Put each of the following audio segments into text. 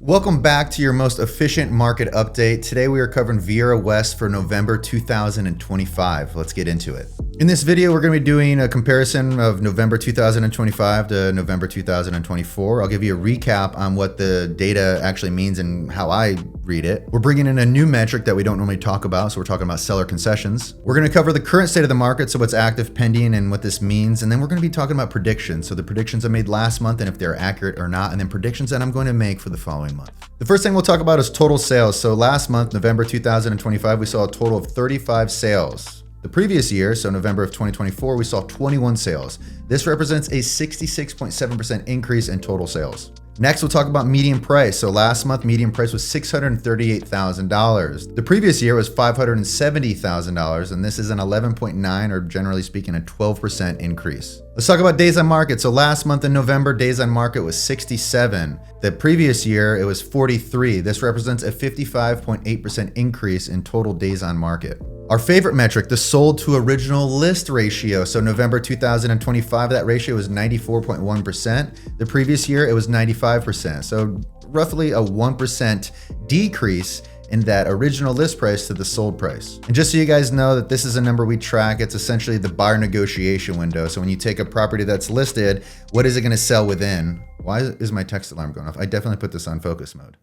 Welcome back to your most efficient market update. Today we are covering Viera West for November 2025. Let's get into it. In this video, we're going to be doing a comparison of November 2025 to November 2024. I'll give you a recap on what the data actually means and how I read it. We're bringing in a new metric that we don't normally talk about, so we're talking about seller concessions. We're going to cover the current state of the market, so what's active, pending, and what this means. And then we're going to be talking about predictions, so the predictions I made last month and if they're accurate or not, and then predictions that I'm going to make for the following month. The first thing we'll talk about is total sales. So last month, November 2025, we saw a total of 35 sales. The previous year, so November of 2024, we saw 21 sales. This represents a 66.7% increase in total sales. Next, we'll talk about median price. So last month, median price was $638,000. The previous year was $570,000, and this is an 11.9, or generally speaking, a 12% increase. Let's talk about days on market. So last month in November, days on market was 67. The previous year, it was 43. This represents a 55.8% increase in total days on market. Our favorite metric, the sold to original list ratio. So November 2025, that ratio was 94.1%. The previous year, it was 95%. So roughly a 1% decrease in that original list price to the sold price. And just so you guys know that this is a number we track, it's essentially the buyer negotiation window. So when you take a property that's listed, what is it gonna sell within? Why is my text alarm going off? I definitely put this on focus mode.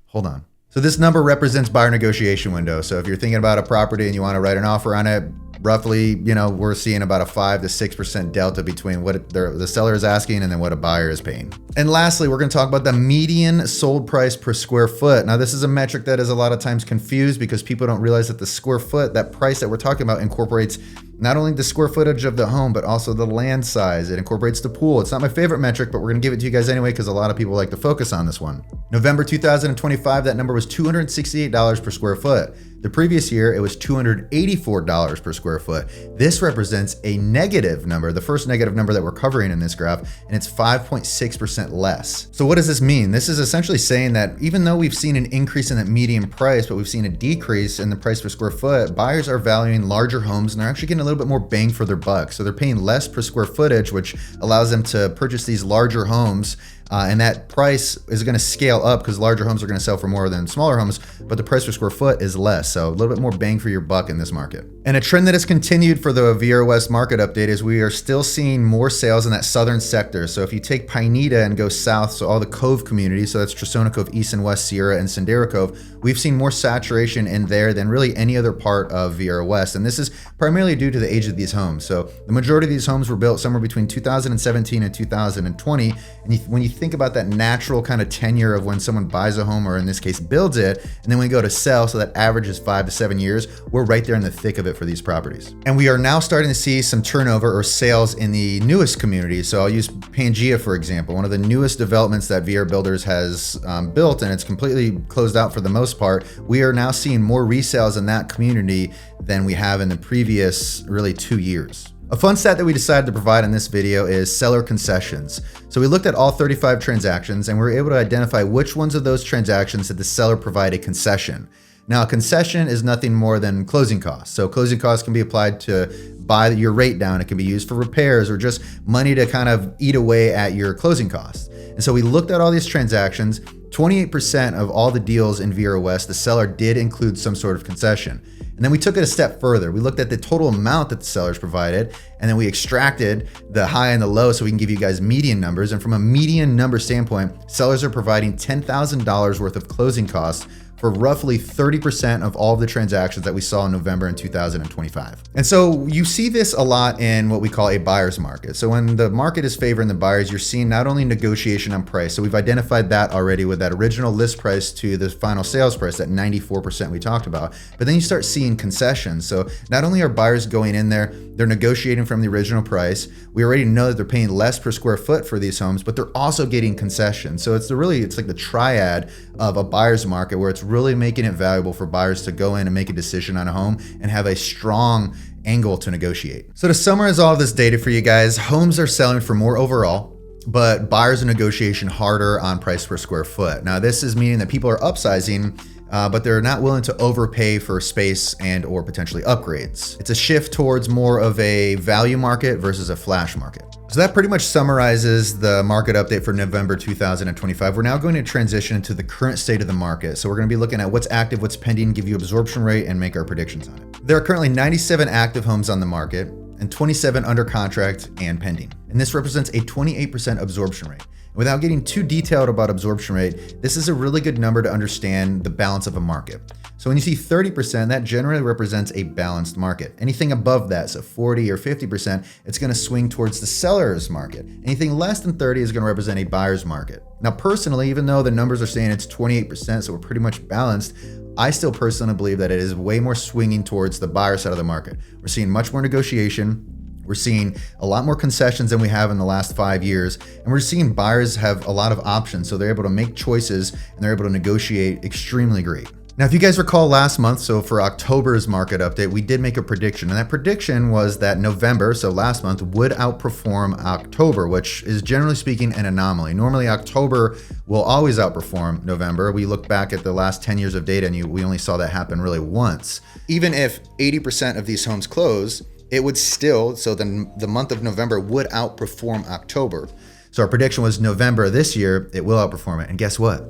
Hold on. So this number represents buyer negotiation window. So if you're thinking about a property and you want to write an offer on it, roughly, we're seeing about a 5 to 6% delta between what the seller is asking and then what a buyer is paying. And lastly, we're going to talk about the median sold price per square foot. Now, this is a metric that is a lot of times confused because people don't realize that the square foot, that price that we're talking about, incorporates not only the square footage of the home, but also the land size. It incorporates the pool. It's not my favorite metric, but we're gonna give it to you guys anyway because a lot of people like to focus on this one. November 2025, that number was $268 per square foot. The previous year, it was $284 per square foot. This represents a negative number, the first negative number that we're covering in this graph, and it's 5.6% less. So what does this mean? This is essentially saying that even though we've seen an increase in that median price, but we've seen a decrease in the price per square foot, buyers are valuing larger homes and they're actually getting a little bit more bang for their buck. So they're paying less per square footage, which allows them to purchase these larger homes. And that price is going to scale up because larger homes are going to sell for more than smaller homes, but the price per square foot is less. So a little bit more bang for your buck in this market. And a trend that has continued for the Viera West market update is we are still seeing more sales in that southern sector. So if you take Pineda and go south, so all the Cove communities, so that's Tresona Cove, East and West Sierra, and Sendero Cove, we've seen more saturation in there than really any other part of Viera West. And this is primarily due to the age of these homes. So the majority of these homes were built somewhere between 2017 and 2020. And when you think about that natural kind of tenure of when someone buys a home, or in this case builds it, and then we go to sell, so that average is 5 to 7 years, we're right there in the thick of it for these properties. And we are now starting to see some turnover or sales in the newest communities. So I'll use Pangea, for example, one of the newest developments that Viera Builders has built, and it's completely closed out for the most part. We are now seeing more resales in that community than we have in the previous really 2 years. A fun stat that we decided to provide in this video is seller concessions. So we looked at all 35 transactions and we were able to identify which ones of those transactions did the seller provide a concession. Now, a concession is nothing more than closing costs. So closing costs can be applied to buy your rate down. It can be used for repairs or just money to kind of eat away at your closing costs. And so we looked at all these transactions. 28% of all the deals in Viera West, the seller did include some sort of concession. And then we took it a step further. We looked at the total amount that the sellers provided, and then we extracted the high and the low so we can give you guys median numbers. And from a median number standpoint, sellers are providing $10,000 worth of closing costs for roughly 30% of all of the transactions that we saw in November in 2025. And so you see this a lot in what we call a buyer's market. So when the market is favoring the buyers, you're seeing not only negotiation on price. So we've identified that already with that original list price to the final sales price, that 94% we talked about. But then you start seeing concessions. So not only are buyers going in there, they're negotiating from the original price. We already know that they're paying less per square foot for these homes, but they're also getting concessions. So it's like the triad of a buyer's market where it's really making it valuable for buyers to go in and make a decision on a home and have a strong angle to negotiate. So to summarize all of this data for you guys, homes are selling for more overall, but buyers are negotiating harder on price per square foot. Now, this is meaning that people are upsizing but they're not willing to overpay for space and or potentially upgrades. It's a shift towards more of a value market versus a flash market. So that pretty much summarizes the market update for November 2025. We're now going to transition into the current state of the market. So we're going to be looking at what's active, what's pending, give you absorption rate, and make our predictions on it. There are currently 97 active homes on the market and 27 under contract and pending. And this represents a 28% absorption rate. Without getting too detailed about absorption rate, this is a really good number to understand the balance of a market. So when you see 30%, that generally represents a balanced market. Anything above that, so 40 or 50%, it's going to swing towards the seller's market. Anything less than 30 is going to represent a buyer's market. Now, personally, even though the numbers are saying it's 28%, so we're pretty much balanced, I still personally believe that it is way more swinging towards the buyer side of the market. We're seeing much more negotiation. We're seeing a lot more concessions than we have in the last 5 years. And we're seeing buyers have a lot of options. So they're able to make choices and they're able to negotiate extremely great. Now, if you guys recall last month, so for October's market update, we did make a prediction. And that prediction was that November, so last month, would outperform October, which is generally speaking an anomaly. Normally, October will always outperform November. We look back at the last 10 years of data and we only saw that happen really once. Even if 80% of these homes close, it would still, so then the month of November would outperform October. So our prediction was November this year, it will outperform it. And guess what?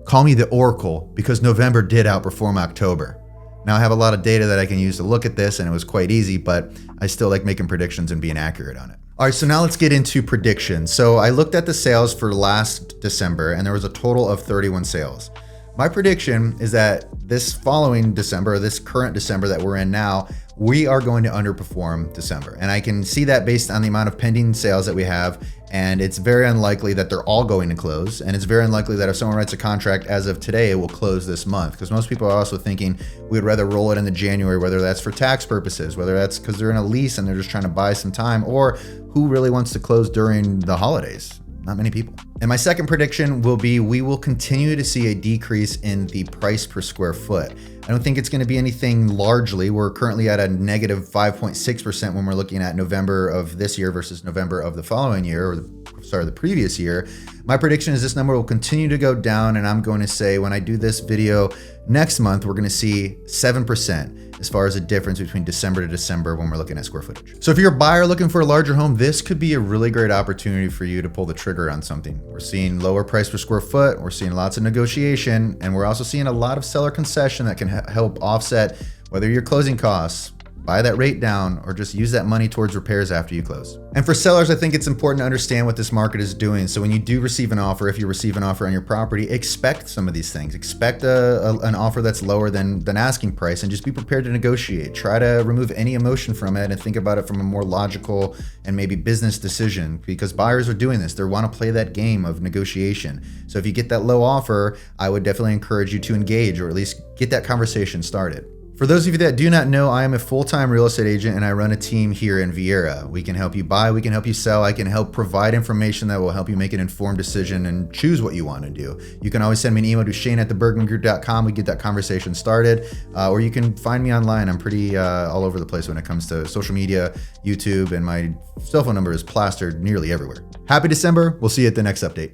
Call me the Oracle, because November did outperform October. Now I have a lot of data that I can use to look at this and it was quite easy, but I still like making predictions and being accurate on it. All right, so now let's get into predictions. So I looked at the sales for last December and there was a total of 31 sales. My prediction is that this following December, this current December that we're in now, we are going to underperform December. And I can see that based on the amount of pending sales that we have. And it's very unlikely that they're all going to close. And it's very unlikely that if someone writes a contract as of today, it will close this month. Because most people are also thinking we'd rather roll it into January, whether that's for tax purposes, whether that's because they're in a lease and they're just trying to buy some time, or who really wants to close during the holidays. Not many people. And my second prediction will be we will continue to see a decrease in the price per square foot. I don't think it's going to be anything largely. We're currently at a negative 5.6% when we're looking at November of this year versus November of the following year, or the previous year. My prediction is this number will continue to go down, and I'm going to say when I do this video next month, we're going to see 7% as far as a difference between December to December when we're looking at square footage. So if you're a buyer looking for a larger home, this could be a really great opportunity for you to pull the trigger on something. We're seeing lower price per square foot, we're seeing lots of negotiation, and we're also seeing a lot of seller concession that can help offset whether your closing costs, buy that rate down, or just use that money towards repairs after you close. And for sellers, I think it's important to understand what this market is doing. So when you do receive an offer, if you receive an offer on your property, expect some of these things. Expect an offer that's lower than asking price, and just be prepared to negotiate. Try to remove any emotion from it and think about it from a more logical and maybe business decision, because buyers are doing this. They want to play that game of negotiation. So if you get that low offer, I would definitely encourage you to engage, or at least get that conversation started. For those of you that do not know, I am a full-time real estate agent and I run a team here in Viera. We can help you buy, we can help you sell, I can help provide information that will help you make an informed decision and choose what you want to do. You can always send me an email to shane@thebergmangroup.com. We get that conversation started, or you can find me online. I'm pretty all over the place when it comes to social media, YouTube, and my cell phone number is plastered nearly everywhere. Happy December. We'll see you at the next update.